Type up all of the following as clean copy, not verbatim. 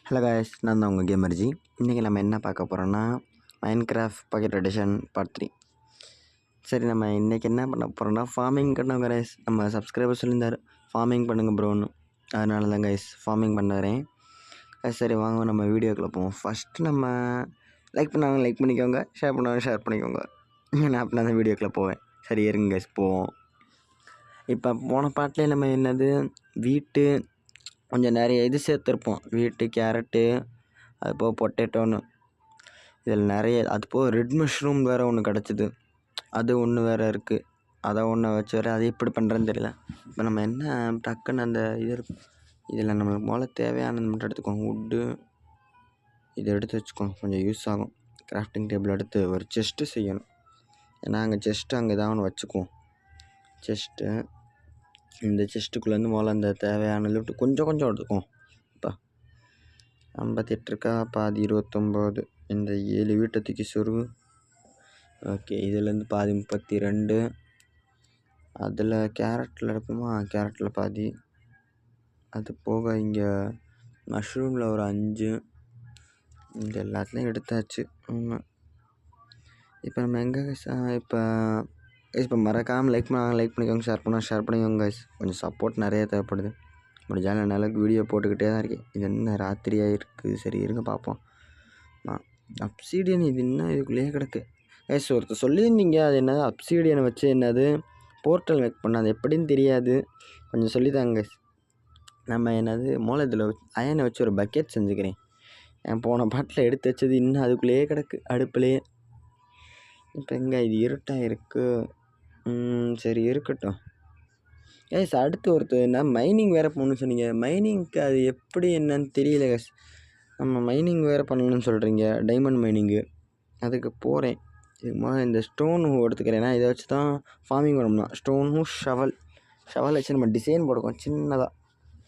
Hello guys, நான் தான் உங்கள் கேமர்ஜி. இன்றைக்கி நம்ம என்ன பார்க்க போகிறோன்னா மைன்கிராஃப்ட் பாக்கெட் எடிஷன் பார்ட் 3. சரி, நம்ம இன்றைக்கி என்ன பண்ண போகிறோன்னா ஃபார்மிங் பண்ண கைஸ். நம்ம சப்ஸ்கிரைபர் சொல்லியிருந்தார் ஃபார்மிங் பண்ணுங்கள் ப்ரோன்னு. அதனால தான் கைஸ் ஃபார்மிங் பண்ண வரேன். சரி வாங்க நம்ம வீடியோக்குள்ளே போவோம். ஃபஸ்ட்டு நம்ம லைக் பண்ணாங்க லைக் பண்ணிக்கோங்க, ஷேர் பண்ணாங்க ஷேர் பண்ணிக்கோங்க. நான் அப்படின்னா தான் வீடியோக்குள்ளே போவேன். சரி இருங்க கைஸ் போவோம். இப்போ போன பாட்டிலே நம்ம என்னது வீட்டு கொஞ்சம் நிறைய இது சேர்த்துருப்போம். வீட்டு கேரட்டு, அது போக பொட்டேட்டோன்னு இதில் நிறைய, அது போக ரெட் மஷ்ரூம் வேறு ஒன்று கிடச்சிது. அது ஒன்று வேறு இருக்குது. அதை ஒன்று வச்சு வேறு அது எப்படி பண்ணுறேன்னு தெரியல. இப்போ நம்ம என்ன டக்குன்னு அந்த இதில் நம்மளுக்கு முதல்ல தேவையானது மட்டும் எடுத்துக்கோங்க. வுட்டு இதை எடுத்து வச்சுக்கோங்க, கொஞ்சம் யூஸ் ஆகும். கிராஃப்டிங் டேபிள் எடுத்து ஒரு செஸ்ட்டு செய்யணும். ஏன்னா அங்கே செஸ்ட்டு அங்கே தான் ஒன்று வச்சுக்குவோம். செஸ்ட்டு இந்த செஸ்ட்டுக்குள்ளேருந்து முதல்ல அந்த தேவையானது விட்டு கொஞ்சம் கொஞ்சம் எடுத்துக்குவோம். இப்போ 58 இருக்கா, பாதி 29, இந்த 7 வீட்டை தூக்கி சொருகு. ஓகே, இதுலேருந்து பாதி 32. அதில் கேரட்டில் எடுப்போமா, கேரட்டில் பாதி. அது போக இங்கே மஷ்ரூமில் ஒரு 5. இந்த எல்லாத்துலேயும் எடுத்தாச்சு. இப்போ நம்ம எங்கே இப்போ மறக்காமல் லைக் பண்ணிக்கோங்க, ஷேர் பண்ணிக்கோங்க கைஸ். கொஞ்சம் சப்போர்ட் நிறைய தேவைப்படுது. முடிஞ்சாலும் என்னால் வீடியோ போட்டுக்கிட்டே தான் இருக்கேன். இது என்ன ராத்திரியாக இருக்குது. சரி இருங்க பார்ப்போம். அப்சீடியன் இது என்ன இதுக்குள்ளேயே கிடக்கு கைஸ். ஒருத்தர் சொல்லியிருந்தீங்க அது என்னது அப்சீடியனை வச்சு என்னது போர்ட்டல் மேக் பண்ண, அது எப்படின்னு தெரியாது, கொஞ்சம் சொல்லித்தாங்க கைஸ். நம்ம என்னது மூலத்தில் அயனை வச்சு ஒரு பக்கெட் செஞ்சுக்கிறேன். என் போன பாட்டில் எடுத்து வச்சது இன்னும் அதுக்குள்ளேயே கிடக்கு அடுப்புலேயே. இப்போ எங்கே இது இருட்டாக இருக்குது. சரி இருக்கட்டும் கைஸ். அடுத்து ஒருத்தர் என்ன மைனிங் வேறு போகணுன்னு சொன்னீங்க. மைனிங்க்கு அது எப்படி என்னன்னு தெரியல கைஸ். நம்ம மைனிங் வேறு பண்ணணும்னு சொல்கிறீங்க, டைமண்ட் மைனிங்கு. அதுக்கு போகிறேன். இதுக்கு முதல்ல இந்த ஸ்டோன் எடுத்துக்கிறேன். ஏன்னா இதை வச்சு தான் ஃபார்மிங் பண்ணோம்னா ஸ்டோனும் ஷவல் வச்சு நம்ம டிசைன் போடுவோம் சின்னதாக,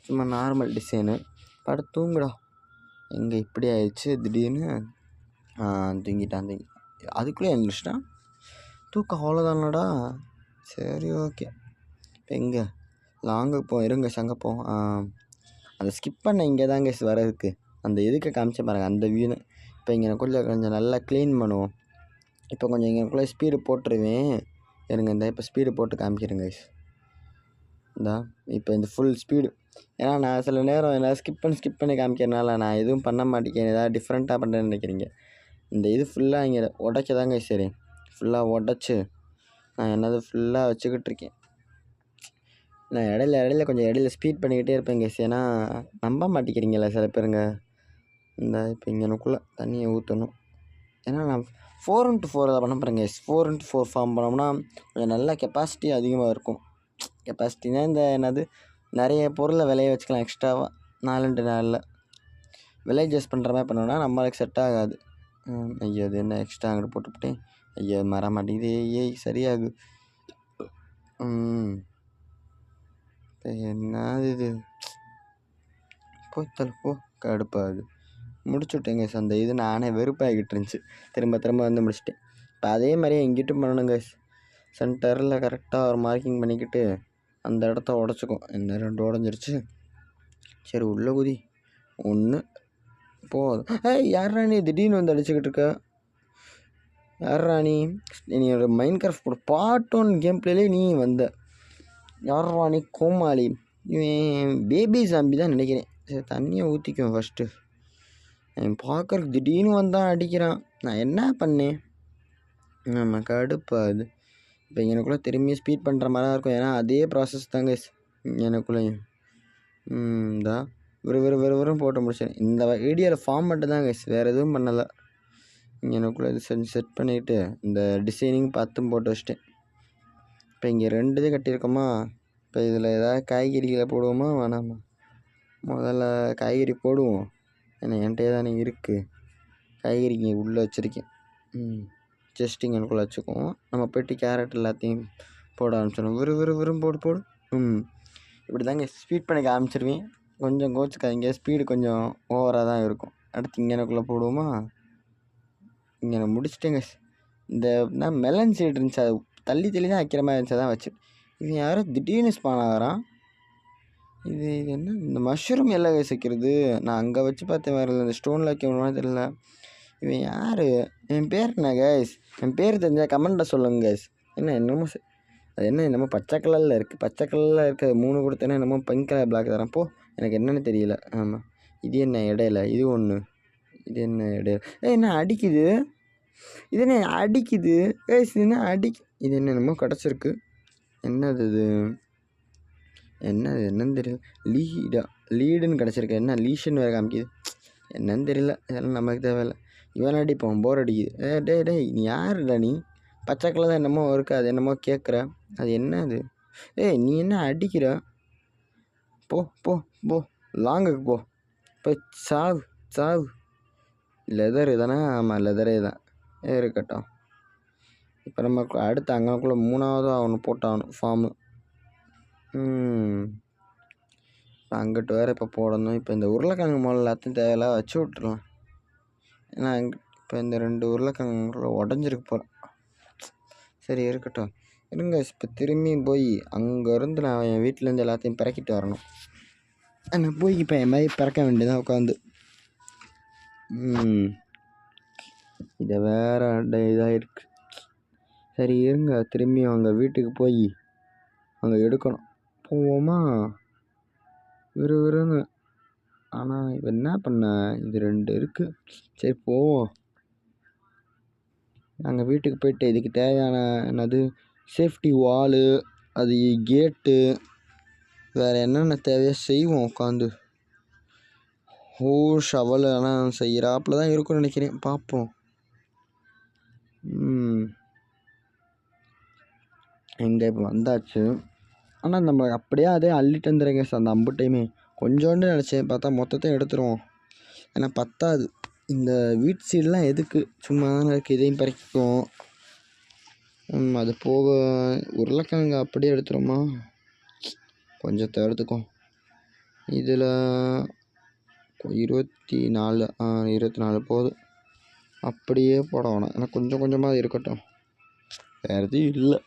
சும்மா நார்மல் டிசைனு. படம் தூங்குடா. எங்கே இப்படி ஆயிடுச்சு திடீர்னு. தூங்கிட்டான். அதுக்குள்ளே எழுந்திரிச்சிட்டான். தூக்கம் அவ்வளோதானடா. சரி ஓகே. இப்போ எங்கே லாங்கு இருங்க சங்கப்போம். அதை ஸ்கிப் பண்ண இங்கே தாங்க வரதுக்கு அந்த இதுக்கு காமிச்ச பாருங்கள் அந்த வியூன்னு. இப்போ இங்கே கொஞ்சம் நல்லா க்ளீன் பண்ணுவோம். இப்போ கொஞ்சம் இங்கேக்குள்ளே ஸ்பீடு போட்டுருவேன். இருங்க இந்த இப்போ ஸ்பீடு போட்டு காமிக்கிறேங்க கைஸ். இப்போ இந்த ஃபுல் ஸ்பீடு. ஏன்னா நான் சில நேரம் எல்லாம் ஸ்கிப் பண்ணி காமிக்கிறனால நான் எதுவும் பண்ண மாட்டேங்கிறேன். ஏதாவது டிஃப்ரெண்ட்டாக பண்ணுறேன்னு நினைக்கிறீங்க. இந்த இது ஃபுல்லாக இங்கே உடைக்க தாங்க சரி, ஃபுல்லாக உடச்சி நான் என்னது ஃபுல்லாக வச்சுக்கிட்டு இருக்கேன். நான் இடையில கொஞ்சம் ஸ்பீட் பண்ணிக்கிட்டே இருப்பேன் கைஸ். ஏன்னா நம்ப மாட்டேங்கிறீங்களா சில பேருங்க. இந்த இப்போ இங்கனுக்குள்ளே தண்ணியை ஊற்றணும். ஏன்னா நான் 4x4 அதை பண்ண போகிறேன் கைஸ். 4x4 ஃபார்ம் பண்ணோம்னா கொஞ்சம் நல்லா கெப்பாசிட்டி அதிகமாக இருக்கும். கெப்பாசிட்டினா இந்த என்னது நிறைய பொருளை விளைய வச்சுக்கலாம் எக்ஸ்ட்ராவாக. 4x4 வில்லேஜஸ் பண்ணுற மாதிரி பண்ணோன்னா நம்மளுக்கு செட் ஆகாது. ஐயோ அது என்ன எக்ஸ்ட்ரா அங்கிட்டு போட்டுவிட்டேன். ஐயோ மர மாட்டேங்குது. ஏய் சரியாகு. இப்போ என்னது இது போ கடுப்பாகுது. முடிச்சுவிட்டேங்க கைஸ். அந்த இது நானே வெறுப்பாகிக்கிட்டு இருந்துச்சு. திரும்ப வந்து முடிச்சிட்டேன். இப்போ அதே மாதிரியே எங்கிட்டும் பண்ணணும் கைஸ். சென்டரில் கரெக்டாக ஒரு மார்க்கிங் பண்ணிக்கிட்டு அந்த இடத்த உடச்சிக்கும். என்ன 2 உடஞ்சிருச்சு. சரி உள்ள குதி. 1 போதும். யார் ராணி திடீர்னு வந்து அடிச்சுக்கிட்டு இருக்க? யார் ராணி? நீ ஒரு மைன்கிராஃப்ட் போட பார்ட் 1 கேம் பிளேலே நீ வந்த. யார் ராணி? கோமாளி. இவன் பேபி சாம்பி தான் நினைக்கிறேன். சரி தண்ணியை ஊற்றிக்குவேன் ஃபஸ்ட்டு. பார்க்கறதுக்கு திடீர்னு வந்தான் அடிக்கிறான். நான் என்ன பண்ணேன்? நம்ம கடுப்பாது. இப்போ எனக்குள்ளே திரும்பி ஸ்பீட் பண்ணுற மாதிரி தான் இருக்கும். ஏன்னா அதே ப்ராசஸ் தாங்க எனக்குள்ளேயும். வெறும் போட்டு முடிச்சேன். இந்த வீடியோவில் ஃபார்ம் மட்டும் தான் கைஸ், வேறு எதுவும் பண்ணலை. எனக்குள்ளே இது செட் பண்ணிவிட்டு இந்த டிசைனிங் பார்த்தும் போட்டு வச்சிட்டேன். இப்போ இங்கே 2 இது கட்டியிருக்கோமா. இப்போ இதில் ஏதாவது காய்கறிகளை போடுவோமா வேணாமா? முதல்ல காய்கறி போடுவோம். ஏன்னா என்கிட்டே தானே இருக்குது காய்கறி. இங்கே உள்ளே வச்சுருக்கேன். ஜஸ்ட் எனக்குள்ளே வச்சுக்குவோம். நம்ம போய்ட்டு கேரட் எல்லாத்தையும் போட ஆரம்பிச்சிடும். வெறும் போடு. இப்படி தாங்க ஸ்பீட் பண்ணி காமிச்சிருவேன். கொஞ்சம் கோச்சுக்காதீங்க, ஸ்பீடு கொஞ்சம் ஓவராக தான் இருக்கும். அடுத்து இங்கே எனக்குள்ளே போடுவோமா. இங்கே நான் முடிச்சிட்டேங்க. இந்த நான் மெலன் சீடு இருந்துச்சு, அது தள்ளி தான் வைக்கிற மாதிரி இருந்துச்சு, தான் வச்சு. இவன் யாரும் திடீர்னு ஸ்பான் ஆகிறான். இது இது என்ன இந்த மஷ்ரூம் எல்லாம் வைக்கிறது? நான் அங்கே வச்சு பார்த்தேன் வேறு இந்த ஸ்டோனில் வைக்கணுமா தெரியல. இவன் யார்? என் பேர் என்ன கைஸ்? என் பேர் தெரிஞ்சால் கமெண்ட்டில் சொல்லுங்க கைஸ். என்ன என்னமோ அது என்னமோ பச்சை கலரில் இருக்குது. பச்சை கலரில் இருக்க 3 கொடுத்தேன்னா என்னமோ பிங்க் கலர் பிளாக் தரேன். அப்போ எனக்கு என்னென்னு தெரியல. ஆமாம், இது என்ன இடையில இது ஒன்று, இது என்ன இடையில என்ன அடிக்குது? இது என்ன அடிக்குது கைஸ்? இது என்ன இது என்னென்னமோ கிடச்சிருக்கு. என்னது இது? என்னன்னு தெரியல. லீடுன்னு கிடச்சிருக்கு. என்ன லீஷன் வேறு காமிக்குது. என்னன்னு தெரியல. இதெல்லாம் நமக்கு தேவையில்லை. இவன் அடிப்போம், போர் அடிக்குது. டேய் நீ யாருடா? நீ பச்சை கலர் தான் என்னமோ இருக்கு, அது என்னமோ கேட்குற. அது என்ன அது? நீ என்ன அடிக்கிற? போ போ போ லாங்குக்கு போ. இப்போ சாவு. லெதரு தானே? ஆமாம், லெதரே தான். இருக்கட்டும். இப்போ நம்ம அடுத்து அங்கேக்குள்ளே 3வது அவனு போட்டாகணும் ஃபார்மு. அங்கிட்டு வேறு இப்போ போடணும். இப்போ இந்த உருளைக்கிழங்கு முதல்ல எல்லாத்தையும் தேவையில்ல வச்சு விட்ருலாம். ஏன்னா இப்போ இந்த 2 உருளைக்கிழங்குல உடஞ்சிருக்கு போகிறேன். சரி இருக்கட்டும். இருங்க, இப்போ திரும்பியும் போய் அங்கேருந்து நான் என் வீட்டிலேருந்து எல்லாத்தையும் பிறக்கிட்டு வரணும். நான் போய் இப்போ என் மாதிரி பிறக்க வேண்டியதான் உட்காந்து. இதை வேற இதாக இருக்கு. சரி இருங்க, திரும்பியும் அங்கே வீட்டுக்கு போய் அங்கே எடுக்கணும். போவோமா விறுவிறுன்னு? ஆனால் இப்போ என்ன பண்ண, இது 2 இருக்குது. சரி போவோம். நாங்கள் வீட்டுக்கு போய்ட்டு இதுக்கு தேவையான என்னது சேஃப்டி வாலு, அது கேட்டு, வேறு என்னென்ன தேவையோ செய்வோம் உட்காந்து. ஷவல் ஆனால் செய்கிறாப்புல தான் இருக்கும்னு நினைக்கிறேன். பார்ப்போம். எங்கே இப்போ வந்தாச்சு. ஆனால் நம்ம அப்படியே அதே அள்ளிட்டு வந்துடுங்க சார். அந்த அம்புட்டையுமே கொஞ்சோண்டு நினச்சேன், பார்த்தா மொத்தத்தையும் எடுத்துருவோம். ஏன்னா பத்தாது. இந்த வீட் சீடெலாம் எதுக்கு? சும்மா தானே இருக்குது. இதையும் பறிக்குவோம். அது போக உருளைக்கிழங்கு அப்படியே எடுத்துருமா? கொஞ்சத்தை எடுத்துக்கோ. இதில் 24 போதும். அப்படியே போட வேணாம். ஏன்னா கொஞ்சம் கொஞ்சமாக இருக்கட்டும். வேறு எதுவும் இல்லை.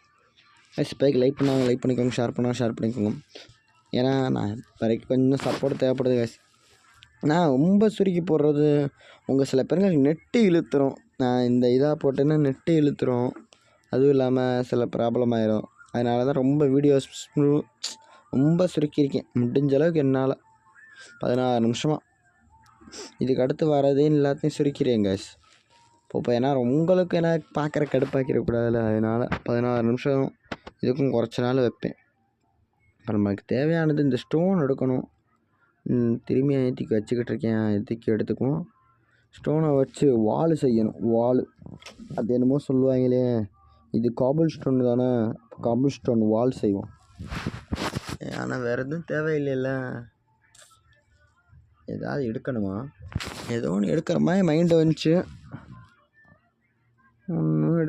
ஸ்பைக்கு லைக் பண்ணிக்கோங்க, ஷேர் பண்ணிக்கோங்க. ஏன்னா நான் வரைக்கும் கொஞ்சம் சப்போர்ட் தேவைப்படுது கேஸ். நான் ரொம்ப சுருக்கி போடுறது உங்கள் சில பேருக்கு நெட்டு இழுத்துரும். நான் இந்த இதாக போட்டேன்னா நெட்டு இழுத்துரும். அதுவும் இல்லாமல் சில ப்ராப்ளம் ஆயிரும். அதனால தான் ரொம்ப வீடியோஸ் ரொம்ப சுருக்கியிருக்கேன். முடிஞ்ச அளவுக்கு என்னால் 16 நிமிஷமாக இதுக்கு அடுத்து வரதே எல்லாத்தையும் சுருக்கிறேன் கேஸ். இப்போ ஏன்னா உங்களுக்கு என்ன பார்க்குற கடுப்பாக்கிடக்கூடாதுல்ல, அதனால் 16 நிமிஷம் இதுக்கும் குறைச்ச நாள் வைப்பேன். இப்போ நமக்கு தேவையானது இந்த ஸ்டோன் எடுக்கணும். திரும்பி ஏற்றிக்கு வச்சுக்கிட்டு இருக்கேன். ஏற்றிக்கு எடுத்துக்குவோம். ஸ்டோனை வச்சு வால் செய்யணும். வால் அது என்னமோ சொல்லுவாங்களே, இது காபிள் ஸ்டோன் தானே. காபிள் ஸ்டோன் வால் செய்வோம். ஆனால் வேறு எதுவும் தேவையில்லைல்ல. ஏதாவது எடுக்கணுமா? ஏதோ ஒன்று எடுக்கிற மாதிரி மைண்டு வந்துச்சு. ஒன்றும்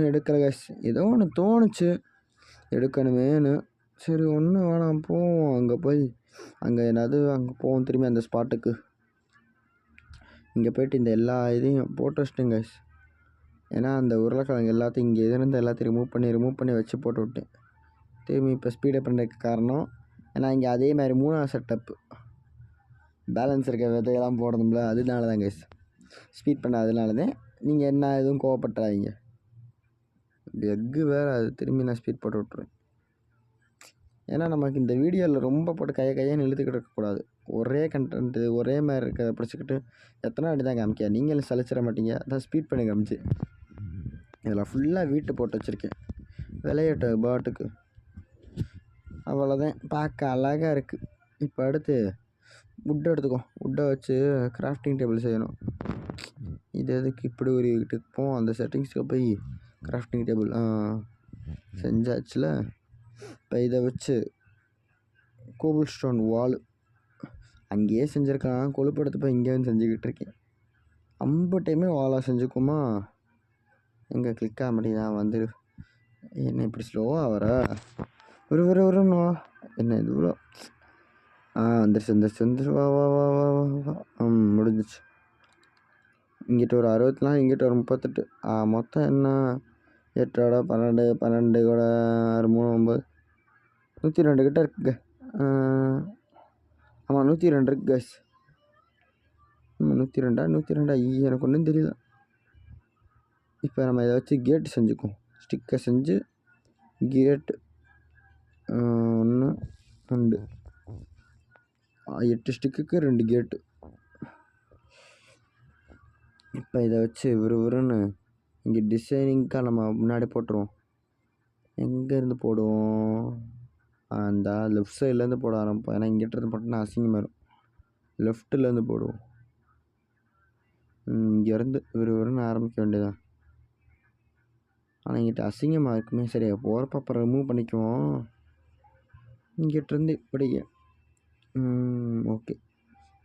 எடுக்கலை கேஸ். ஏதோ ஒன்று தோணுச்சு எடுக்கணுமேனு. சரி ஒன்றும் வேணாம், போவோம். அங்கே போய் அங்கே அங்கே போவோம் திரும்பி அந்த ஸ்பாட்டுக்கு. இங்கே போய்ட்டு இந்த எல்லா இதையும் போட்டு வச்சிட்டேன் கேஸ். ஏன்னா அந்த உருளைக்கிழங்கு எல்லாத்தையும் இங்கே இருந்து எல்லாத்தையும் ரிமூவ் பண்ணி வச்சு போட்டு விட்டேன். திரும்பி இப்போ ஸ்பீடப் பண்ணுறதுக்கு காரணம் ஏன்னா இங்கே அதே மாதிரி 3வது செட்டப்பு பேலன்ஸ் இருக்க விதையெல்லாம் போடணும்ல, அதனால தான் கேஸ் ஸ்பீட் பண்ண. அதனால தான் நீங்கள் என்ன எதுவும் கோவப்பட்டுறாதீங்க. எக்கு வேறு அது திரும்பி நான் ஸ்பீட் போட்டு விட்ருவேன். ஏன்னா நமக்கு இந்த வீடியோவில் ரொம்ப போட்டு கையன்னு இழுத்துக்கிட்டு இருக்கக்கூடாது. ஒரே கண்டென்ட்டு ஒரே மாதிரி இருக்கிறத பிடிச்சிக்கிட்டு எத்தனை வாட்டி தான் காமிக்க, நீங்களும் சலிச்சிட மாட்டீங்க. அதான் ஸ்பீட் பண்ணி காமிச்சு. இதில் ஃபுல்லாக வீட்டு போட்டு வச்சுருக்கேன். விளையாட்டு பாட்டுக்கு அவ்வளோதான். பார்க்க அழகாக இருக்குது. இப்போ அடுத்து வுட்டை எடுத்துக்கோ. வுட்டை வச்சு கிராஃப்டிங் டேபிள் செய்யணும். இது எதுக்கு இப்படி ஒரு வீட்டுக்கு போவோம். அந்த செட்டிங்ஸ்க்கு போய் கிராஃப்டிங் டேபிள் செஞ்சாச்சுல. இப்போ இதை வச்சு கோபிள் ஸ்டோன் வால் அங்கேயே செஞ்சுருக்கான். கொழுப்பு எடுத்து போய் இங்கே வந்து செஞ்சுக்கிட்டு இருக்கேன். அம்பட்டையுமே வாலாக செஞ்சுக்குமா? எங்கே கிளிக் ஆக மாட்டேங்குதா? வந்துடு. என்ன இப்படி ஸ்லோவாக வர? வரும்ண்ணா. என்ன இது இவ்வளோ? வந்துருச்சு. வா வா வா வா வா. முடிஞ்சிச்சு. இங்கிட்ட ஒரு 64, இங்கிட்ட ஒரு 38. மொத்தம் என்ன? 8 12 12 கூட 6 3 9 102 கிட்ட இருக்குங்க. ஆமாம் 102 இருக்கு கைஸ். 102 102 எனக்கு ஒன்றும் தெரியல. இப்போ நம்ம இதை வச்சு கேட்டு செஞ்சுக்குவோம். ஸ்டிக்கர் செஞ்சு கேட்டு 1 2 8 ஸ்டிக்குக்கு 2 கேட்டு. இப்போ இதை வச்சு விறுவிறுன்னு இங்கே டிசைனிங்காக நம்ம முன்னாடி போட்டுருவோம். எங்கேருந்து போடுவோம்? அந்த லெஃப்ட் சைட்லேருந்து போட ஆரம்பிப்போம். ஏன்னா இங்கிட்டேருந்து போட்டோன்னா அசிங்கமாயிடும். லெஃப்ட்லேருந்து போடுவோம். இங்கேருந்து விறுவிறுன்னு ஆரம்பிக்க வேண்டியதான். ஆனால் இங்கிட்ட அசிங்கமாக இருக்குமே. சரியா போகிறப்ப அப்புறம் ரிமூவ் பண்ணிக்குவோம். இங்கிட்டேருந்து இப்படியே ஓகே.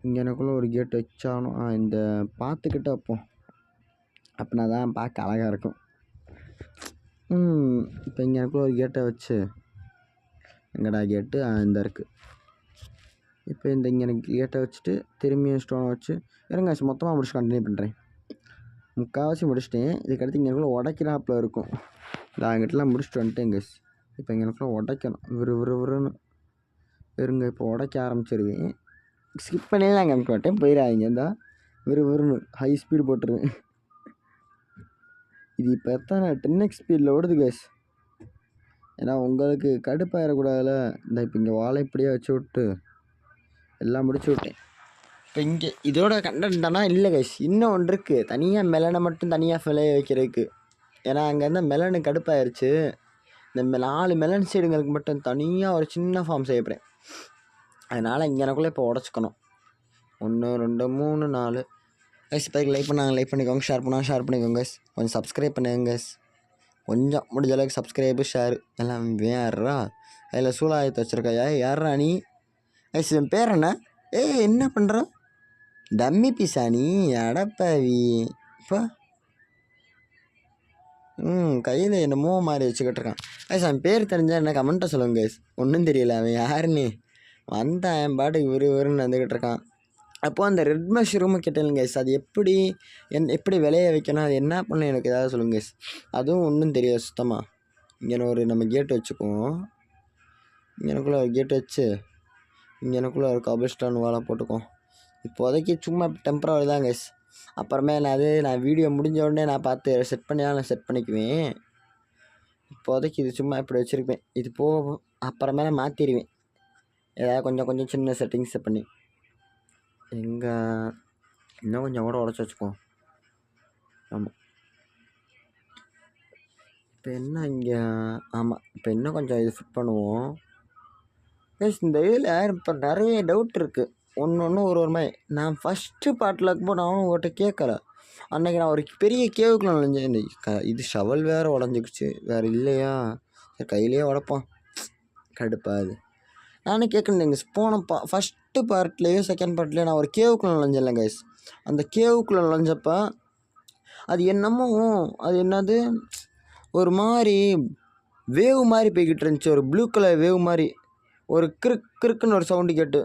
இங்கே எனக்குள்ளே ஒரு கேட் வச்சாலும் இந்த பார்த்துக்கிட்ட வைப்போம். அப்படின்னா தான் பார்க்க அழகாக இருக்கும். இப்போ இங்கே எனக்குள்ளே ஒரு கேட்டை வச்சு எங்கடா கேட்டு இந்த இருக்குது. இப்போ இங்கே எனக்கு கேட்டை வச்சுட்டு திரும்பியும் ஸ்டோனை வச்சு இருங்க மொத்தமாக முடிச்சு கண்டினியூ பண்ணுறேன். முக்கால்வாசி முடிச்சிட்டேன். இதுக்கடுத்து இங்கே எனக்குள்ளே உடைக்கிறாப்பில் இருக்கும். அங்கிட்டலாம் முடிச்சுட்டு வந்துட்டேன் கைஸ். இப்போ இங்கே எனக்குள்ளே உடைக்கணும். விறுவிறுன்னு இருங்க. இப்போ உடைக்க ஆரம்பிச்சிருவேன். ஸ்கிப் பண்ணியே தான் காமிக்க மாட்டேன். போயிடாதீங்க. இருந்தால் விறுவிறுன்னு ஹை ஸ்பீடு போட்டுருவேன். இது இப்போ எத்தனை 10x ஸ்பீடில் ஓடுது கைஸ். ஏன்னா உங்களுக்கு கடுப்பாயிடக்கூடாதுல. இந்த இப்போ இங்கே வாழை இப்படியே வச்சு விட்டு எல்லாம் முடிச்சு விட்டேன். இப்போ இங்கே இதோட கண்டென்ட் தானா இல்லை கைஸ். இன்னும் ஒன்று இருக்குது. தனியாக மெலனை மட்டும் தனியாக விளைய வைக்கிறதுக்கு. ஏன்னா அங்கே இருந்தால் மெலனு கடுப்பாயிருச்சு. இந்த 4 மெலன் சைடுங்களுக்கு மட்டும் தனியாக ஒரு சின்ன ஃபார்ம் செய்யப்படுறேன். அதனால் இங்கே எனக்குள்ளே இப்போ உடச்சிக்கணும். 1 2 3 4 கைஸ். இப்போ லைக் பண்ணிக்கோங்க. ஷேர் பண்ணிக்கோங்க கைஸ். கொஞ்சம் சப்ஸ்கிரைப் பண்ணுங்க கைஸ். கொஞ்சம் முடிஞ்ச அளவுக்கு சப்ஸ்கிரைபு ஷேரு எல்லாம் வேறா. அதில் சூழாயத்தை வச்சுருக்கையா யாரா நீ? கைஸ் என் பேர் என்ன? என்ன பண்ணுற? டம்மி பீஸா நீ? அடப்பாவி. இப்போ கையில் என்னமோ மாதிரி வச்சுக்கிட்டு இருக்கான் கைஸ். அவன் பேர் தெரிஞ்சால் என்ன கமெண்ட்டை சொல்லுங்க கைஸ். ஒன்றும் தெரியல அவன் யாருன்னு. வந்தான் என் பாட்டுக்கு விறுவிறுன்னு வந்துக்கிட்டு இருக்கான். அப்போது அந்த ரெட் மஷ்ரூமை கேட்டேன் கைஸ். அது எப்படி விளைய வைக்கணும், அது என்ன பண்ணணும் எனக்கு ஏதாவது சொல்லுங்க கைஸ். அதுவும் ஒன்றும் தெரியாது சுத்தமாக. இங்கே நம்ம கேட்டு வச்சுக்குவோம். இங்கே எனக்குள்ளே ஒரு கேட்டு வச்சு இங்கே எனக்குள்ளே ஒரு கபிள்ஸ்டோன் வாழை போட்டுக்குவோம். இப்போதைக்கு சும்மா டெம்பரவரி தான் கைஸ். அப்புறமே நான் வீடியோ முடிஞ்ச உடனே நான் பார்த்து செட் பண்ணிக்குவேன். இப்போதைக்கு இது சும்மா இப்படி வச்சுருப்பேன். இது போகும் அப்புறமேல மாற்றிடுவேன். ஏதாவது கொஞ்சம் சின்ன செட்டிங்ஸை பண்ணி எங்கே இன்னும் கொஞ்சம் கூட உடச்சி வச்சுக்குவோம். ஆமாம் இப்போ என்ன இங்கே இப்போ இன்னும் கொஞ்சம் இது ஃபிட் பண்ணுவோம் கைஸ். இந்த இதில் இப்போ நிறைய டவுட் இருக்குது. ஒன்று ஒரு மாதிரி. நான் ஃபஸ்ட்டு பாட்டில் இருக்கும்போது நான் உங்கள்கிட்ட கேட்கல. அன்றைக்கி நான் ஒரு பெரிய கேவுக்குள்ள நுழைஞ்சேன். இது ஷவல் வேறு உடஞ்சிக்கிச்சு. வேறு இல்லையா? சரி கையிலேயே உடப்போம். கடுப்பாது. நானே கேட்கணுங்க. போன ஃபஸ்ட்டு பார்ட்லேயோ செகண்ட் பார்ட்லேயோ நான் ஒரு கேவுக்குள்ள நுழைஞ்சேன்ல கைஸ். அந்த கேவுக்குள்ளே நுழைஞ்சப்போ அது என்னது ஒரு மாதிரி வேவ் மாதிரி போய்கிட்டு இருந்துச்சு. ஒரு ப்ளூ கலர் வேவ் மாதிரி ஒரு கிறுக்குன்னு ஒரு சவுண்டு கேட்டு.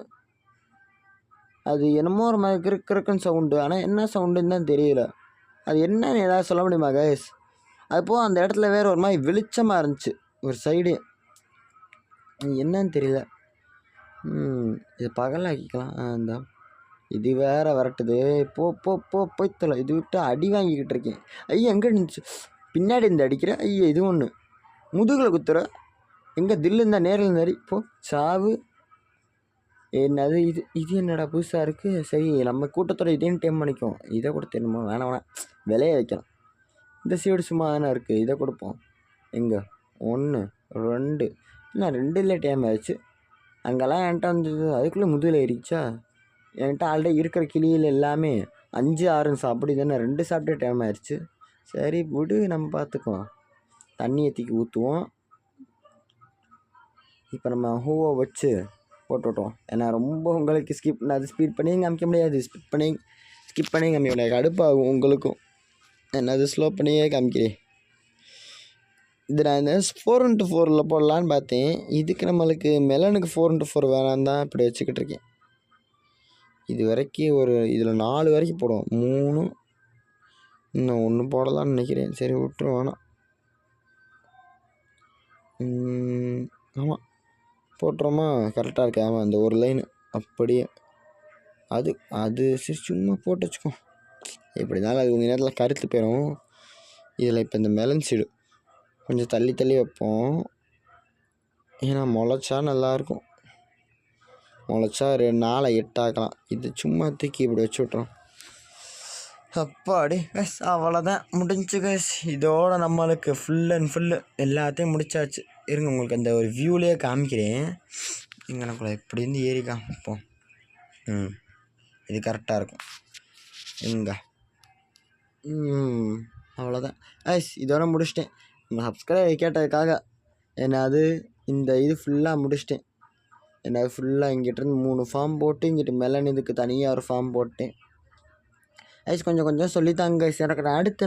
அது என்னமோ ஒரு மாதிரி கிறுக்குன்னு சவுண்டு. ஆனால் என்ன சவுண்டுன்னு தான் தெரியல. அது என்னன்னு ஏதாவது சொல்ல முடியுமா கைஸ்? அதுபோல் அந்த இடத்துல வேறு ஒரு மாதிரி வெளிச்சமாக இருந்துச்சு ஒரு சைடு. என்னன்னு தெரியல. இது பகலாக்கிக்கலாம். இந்த இது வேறு விரட்டுது. போய்த்தல. இது விட்டு அடி வாங்கிக்கிட்டு இருக்கேன். ஐயோ எங்கே இருந்துச்சு? பின்னாடி இருந்து அடிக்கிற. ஐயோ இது ஒன்று முதுகில் குத்துற. எங்கே தில்லு இருந்தால் நேரில் இருந்தாடி சாவு. என்னது இது என்னடா புதுசாக இருக்குது. சரி நம்ம கூட்டத்தோட இதையும் டைம் பண்ணிக்குவோம். இதை கொடுத்து என்னமோ வேணாம் விளைய வைக்கலாம். இந்த சீடு சும்மா தானே இருக்குது. இதை கொடுப்போம். எங்கே 1 2 இல்லை 2 டைம் ஆயிடுச்சு. அங்கெல்லாம் என்கிட்ட வந்தது. அதுக்குள்ளே முதுகில் ஏறிச்சா? என்கிட்ட ஆல்ரெடி இருக்கிற கிளியில் எல்லாமே 5 6 சாப்பிடு தானே 2 சாப்பிட்டே டைம் ஆயிடுச்சு. சரி விடு, நம்ம பார்த்துக்குவோம். தண்ணியை தூக்கி ஊற்றுவோம். இப்போ நம்ம ஹூவை வச்சு போட்டு விட்டோம். ஏன்னா ரொம்ப உங்களுக்கு ஸ்பீட் பண்ணி காமிக்க முடியாது. ஸ்கிப் பண்ணி காமிக்க முடியாது. கடுப்பாகும் உங்களுக்கும். என்னது ஸ்லோ பண்ணியே காமிக்கிறேன். இது நான் இந்த 4x4 போடலான்னு பார்த்தேன். இதுக்கு நம்மளுக்கு மெலனுக்கு 4x4 வேணாம் தான் இப்படி வச்சுக்கிட்டு இருக்கேன். இது வரைக்கும் இதில் 4 வரைக்கும் போடுவோம். 3 இன்னும் 1 போடலான்னு நினைக்கிறேன். சரி விட்டுரும் வேணாம். ஆமாம் போட்டுறோமா கரெக்டாக இருக்கு. ஆமாம் அந்த ஒரு லைன் அப்படியே அது அது சரி சும்மா போட்டு வச்சுக்கோ. எப்படி இருந்தாலும் அது கொஞ்சம் நேரத்தில் கருத்து போயிடும். இதில் இப்போ இந்த மெலன் சீடு கொஞ்சம் தள்ளி தள்ளி வைப்போம். ஏன்னா முளைச்சா நல்லாயிருக்கும். முளைச்சா 4 8 ஆக்கலாம். இது சும்மா தூக்கி இப்படி வச்சு விட்றோம். அப்பாடி கைஸ் அவ்வளோதான் முடிஞ்சு கைஸ். இதோட நம்மளுக்கு ஃபுல் அண்ட் ஃபுல்லு எல்லாத்தையும் முடிச்சாச்சு. இருங்க உங்களுக்கு அந்த ஒரு வியூலேயே காமிக்கிறேன். இங்கனக்குள்ள இப்படி இருந்து ஏறி காமிப்போம். இது கரெக்டாக இருக்கும். எங்க அவ்வளோதான் கைஸ். இதோட முடிச்சிட்டேன். நம்ம சப்ஸ்கிரைபர் கேட்டதுக்காக என்னது இந்த இது ஃபுல்லாக முடிச்சிட்டேன். என்னது ஃபுல்லாக இங்கிட்டிருந்து 3 ஃபார்ம் போட்டு இங்கிட்டு மெலன் இதுக்கு தனியாக ஒரு ஃபார்ம் போட்டேன். கைஸ் கொஞ்சம் சொல்லித்தாங்க கைஸ். எனக்கு அடுத்து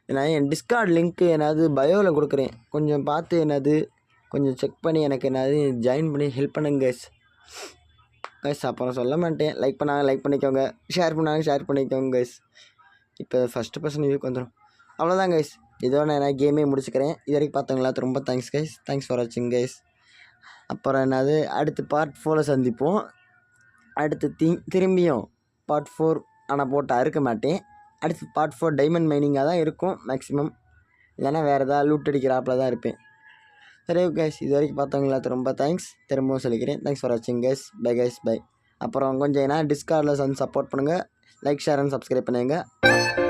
நான் என் டிஸ்கார்ட் லிங்க்கு பயோவில் கொடுக்குறேன். கொஞ்சம் பார்த்து கொஞ்சம் செக் பண்ணி எனக்கு ஜாயின் பண்ணி ஹெல்ப் பண்ணுங்க கைஸ். அப்புறம் சொல்ல மாட்டேன். லைக் பண்ணாங்க லைக் பண்ணிக்கோங்க, ஷேர் பண்ணாங்க ஷேர் பண்ணிக்கோங்க கைஸ். இப்போ ஃபஸ்ட்டு பர்சன் வியூக்கு வந்துடும். அவ்வளோதான் கைஸ். இதோட நான் கேமே முடிச்சுக்கிறேன். இது வரைக்கும் பார்த்தவங்களா ரொம்ப தேங்க்ஸ் கைஸ். தேங்க்ஸ் ஃபார் வாட்சிங் கைஸ். அப்புறம் அடுத்து பார்ட் 4 சந்திப்போம். அடுத்து திரும்பியும் பார்ட் 4 ஆனால் போட்டால் இருக்க மாட்டேன். அடுத்து பார்ட் 4 டைமண்ட் மைனிங்காக தான் இருக்கும் மேக்ஸிமம். இல்லைனா வேறு ஏதாவது லூட் அடிக்கிறாப்பில் தான் இருப்பேன். சரி கைஸ், இது வரைக்கும் பார்த்தவங்களா ரொம்ப தேங்க்ஸ். திரும்பவும் சொல்லிக்கிறேன். தேங்க்ஸ் ஃபார் வாட்சிங் கைஸ். Bye guys bye. அப்புறம் கொஞ்சம் டிஸ்கார்டில் சப்போர்ட் பண்ணுங்கள். லைக் ஷேர் அண்ட் சப்ஸ்கிரைப் பண்ணுங்கள்.